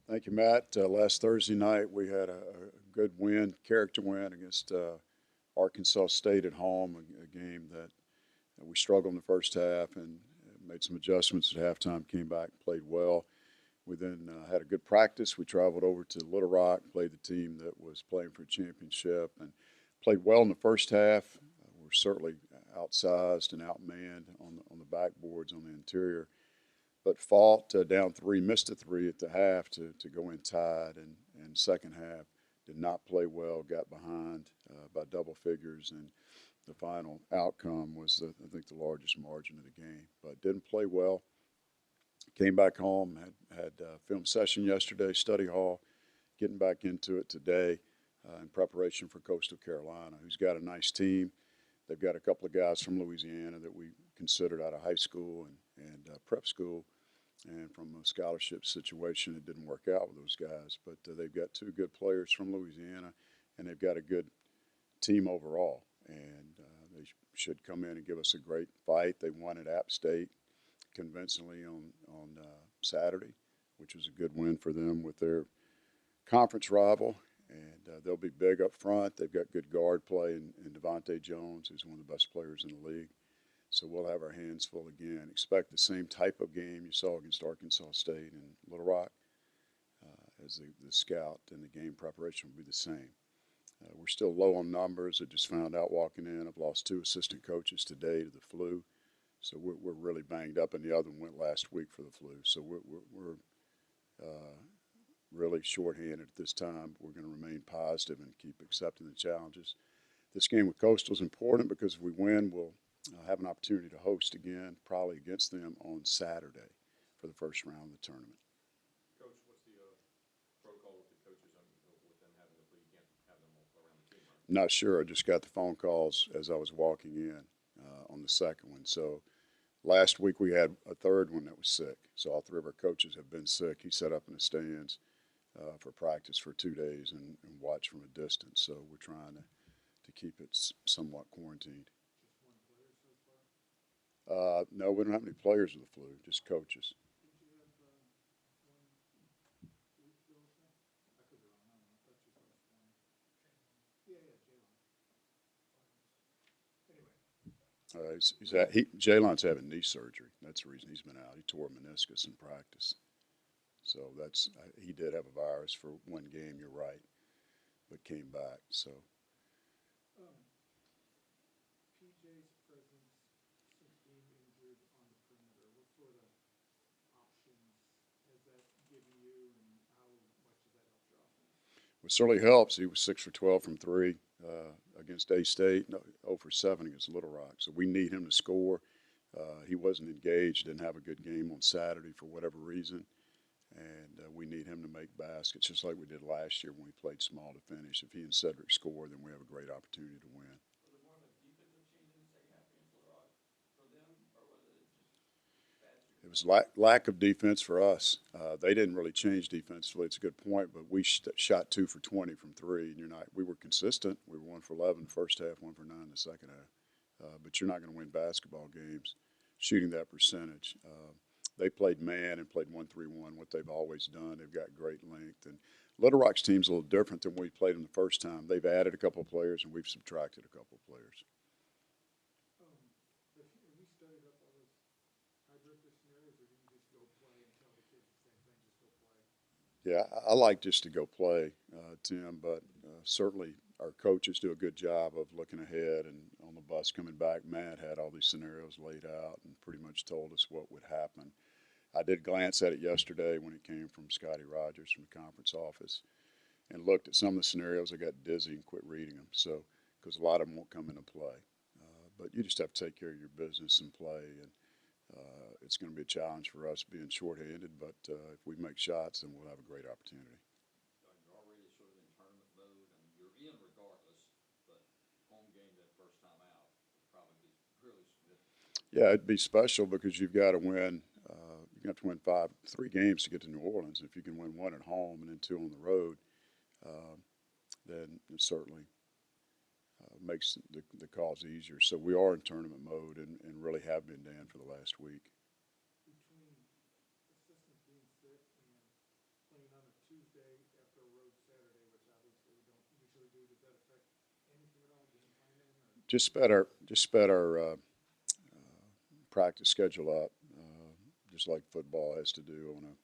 Thank you, Matt. Last Thursday night, we had a good win, character win against Arkansas State at home, a game that we struggled in the first half and made some adjustments at halftime, came back, played well. We then had a good practice. We traveled over to Little Rock, played the team that was playing for a championship, and played well in the first half. We're certainly outsized and outmanned on the backboards on the interior, but fought down three, missed a three at the half to go in tied, and second half did not play well, got behind by double figures, and the final outcome was, I think, the largest margin of the game, but didn't play well. Came back home, had film session yesterday, study hall, getting back into it today in preparation for Coastal Carolina, who's got a nice team. They've got a couple of guys from Louisiana that we considered out of high school and prep school. And from a scholarship situation, it didn't work out with those guys. But they've got two good players from Louisiana, and they've got a good team overall. And they should come in and give us a great fight. They won at App State convincingly on Saturday, which was a good win for them with their conference rival. And they'll be big up front. They've got good guard play in Devontae Jones, who's one of the best players in the league. So we'll have our hands full again. Expect the same type of game you saw against Arkansas State and Little Rock as the scout and the game preparation will be the same. We're still low on numbers. I just found out walking in. I've lost two assistant coaches today to the flu. So we're really banged up, and the other one went last week for the flu. So we're really shorthanded at this time. We're going to remain positive and keep accepting the challenges. This game with Coastal is important because if we win, we'll have an opportunity to host again, probably against them on Saturday for the first round of the tournament. Coach, what's the protocol with the coaches with them having the flu? You can't have them all around the team, right? Not sure. I just got the phone calls as I was walking in on the second one. So last week we had a third one that was sick. So all three of our coaches have been sick. He set up in the stands for practice for 2 days and watch from a distance. So we're trying to keep it somewhat quarantined. No, we don't have any players with the flu, just coaches. Jalen's having knee surgery. That's the reason he's been out. He tore a meniscus in practice. So he did have a virus for one game, you're right, but came back. So PJ's presence since being injured on the perimeter, what sort of options has that given you, and how much does that help your offense? it certainly helps. He was 6 for 12 from three against A-State, 0 for 7 against Little Rock. So we need him to score. He wasn't engaged, didn't have a good game on Saturday for whatever reason. And we need him to make baskets, just like we did last year when we played small to finish. If he and Cedric score, then we have a great opportunity to win. Was it more of a defensive change in the second half against Little Rock for them, or was it just bad? It was lack of defense for us. They didn't really change defensively. It's a good point, but we shot 2 for 20 from three, and we were consistent. We were 1 for 11 the first half, 1 for 9 the second half. But you're not going to win basketball games shooting that percentage. They played man and played 1-3-1, what they've always done. They've got great length. And Little Rock's team's a little different than we played them the first time. They've added a couple of players, and we've subtracted a couple of players. Have you studied up all those high-breaker scenarios, or do you just go play and tell the kids the same thing, just go play? Yeah, I like just to go play, Tim, but certainly our coaches do a good job of looking ahead. And on the bus coming back, Matt had all these scenarios laid out and pretty much told us what would happen. I did glance at it yesterday when it came from Scotty Rogers from the conference office and looked at some of the scenarios. I got dizzy and quit reading them, so because a lot of them won't come into play. But you just have to take care of your business and play, and it's going to be a challenge for us being shorthanded, but if we make shots, then we'll have a great opportunity. You're already sort of in tournament mode. I mean, you're in regardless, but home game that first time out would probably be really significant. Yeah, it'd be special because you've got to win. You have to win 3 games to get to New Orleans. If you can win 1 at home and then 2 on the road, then it certainly makes the cause easier. So we are in tournament mode and really have been, Dan, for the last week. Between assistants being sick and playing on a Tuesday after a road Saturday, which obviously we don't usually do, does that affect anything at all, game planning, or? Just sped our practice schedule up, just like football has to do on a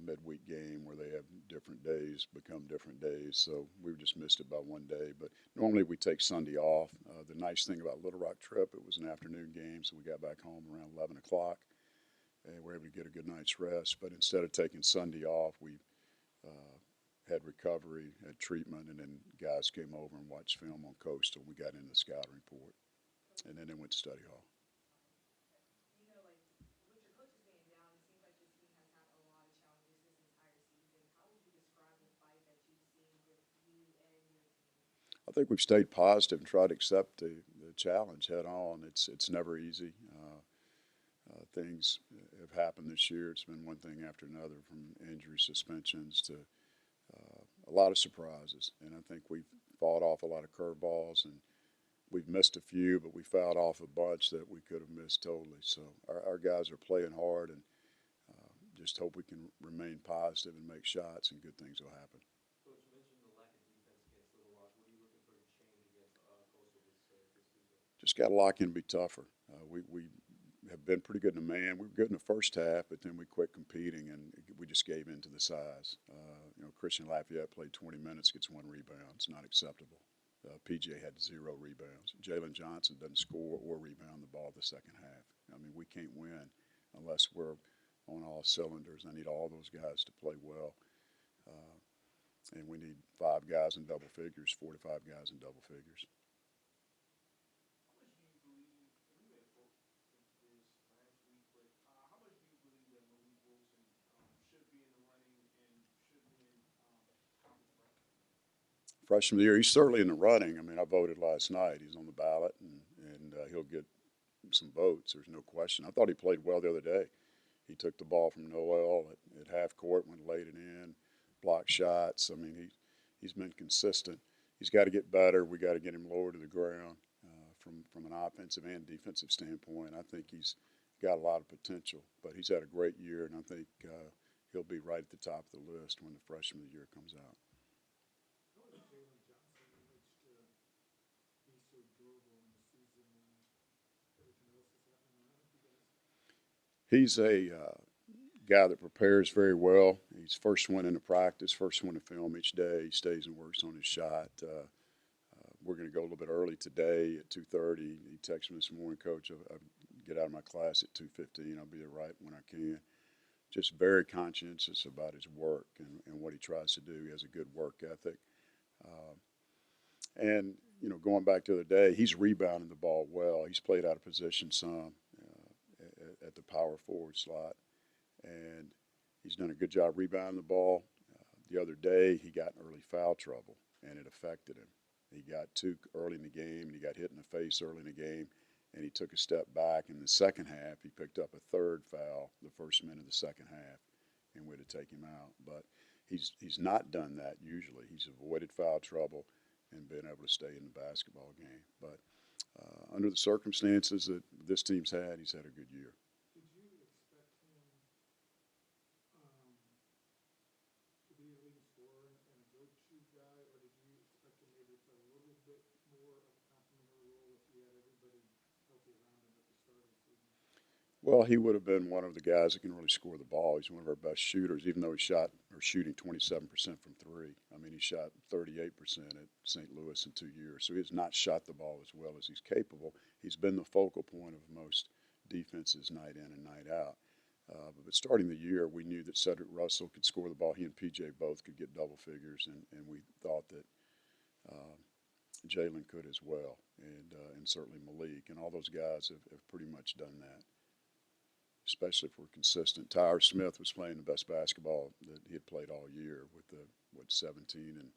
midweek game where they have different days become different days. So we just missed it by one day. But normally we take Sunday off. The nice thing about Little Rock trip, it was an afternoon game, so we got back home around 11 o'clock and were able to get a good night's rest. But instead of taking Sunday off, we had recovery, had treatment, and then guys came over and watched film on Coastal. We got into the scouting report, and then they went to study hall. You know, like with your coaches being down, it seems like this team has had a lot of challenges this entire season. How would you describe the fight that you've seen with you and your team? I think we've stayed positive and tried to accept the challenge head on. It's never easy. Things have happened this year. It's been one thing after another, from injury, suspensions to a lot of surprises. And I think we've fought off a lot of curveballs, and we've missed a few, but we fouled off a bunch that we could have missed totally. So our guys are playing hard, and just hope we can remain positive and make shots, and good things will happen. Coach, you mentioned the lack of defense against Little Rock. What are you looking for to change against Coastal this Tuesday? Just got to lock in and be tougher. We have been pretty good in the man. We were good in the first half, but then we quit competing, and we just gave in to the size. Christian Lafayette played 20 minutes, gets 1 rebound. It's not acceptable. PJ had 0 rebounds. Jalen Johnson doesn't score or rebound the ball the second half. I mean, we can't win unless we're on all cylinders. I need all those guys to play well. And we need 5 guys in double figures, 4 to 5 guys in double figures. How much do you believe, and we may have spoke to this last week, but how much do you believe that Malik Wilson should be in the running and should win conference freshman? Freshman of the year, he's certainly in the running. I mean, I voted last night. He's on the ballot, and he'll get some votes. There's no question. I thought he played well the other day. He took the ball from Noel at half court, went laid it in, blocked shots. I mean, he's been consistent. He's got to get better. We got to get him lower to the ground from an offensive and defensive standpoint. I think he's got a lot of potential, but he's had a great year, and I think he'll be right at the top of the list when the freshman of the year comes out. How has Jalen Johnson managed to be so durable in the season when everything else is happening around you guys? He's a guy that prepares very well. He's first one into practice, first one to film each day. He stays and works on his shot. We're going to go a little bit early today at 2:30. He texted me this morning, Coach, I get out of my class at 2:15. I'll be there right when I can. Just very conscientious about his work and what he tries to do. He has a good work ethic. And, going back to the other day, he's rebounding the ball well. He's played out of position some at the power forward slot. And he's done a good job rebounding the ball. The other day, he got in early foul trouble, and it affected him. He got 2 early in the game, and he got hit in the face early in the game, and he took a step back. In the second half, he picked up a 3rd foul the first minute of the second half, and we had to take him out. But he's not done that usually. He's avoided foul trouble and been able to stay in the basketball game. But under the circumstances that this team's had, he's had a good year. Did you expect him to be a leading scorer and a go-to guy, or did you expect him maybe to play a little bit more of a complementary role if you had everybody healthy around him at the start of the season? Well, he would have been one of the guys that can really score the ball. He's one of our best shooters, even though he's shooting 27% from 3. I mean, he shot 38% at St. Louis in 2 years. So he has not shot the ball as well as he's capable. He's been the focal point of most defenses night in and night out. But starting the year, we knew that Cedric Russell could score the ball. He and PJ both could get double figures, and we thought that Jalen could as well, and certainly Malik. And all those guys have pretty much done that, especially if we're consistent. Tyler Smith was playing the best basketball that he had played all year with 17 and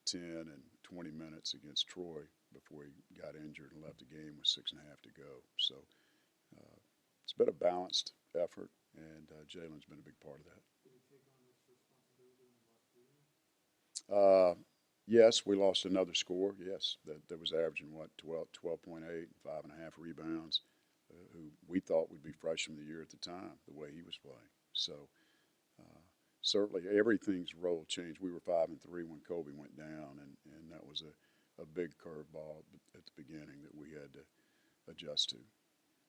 10 and 20 minutes against Troy before he got injured and left the game with 6.5 to go. So it's been a balanced effort, and Jalen's been a big part of that. Did he take on this responsibility when he lost Green? Yes, we lost another scorer. Yes, that was averaging 12.8, 5.5 rebounds. Who we thought would be freshman of the year at the time, the way he was playing. So certainly everything's role changed. We were 5-3 when Kobe went down, and that was a big curveball at the beginning that we had to adjust to.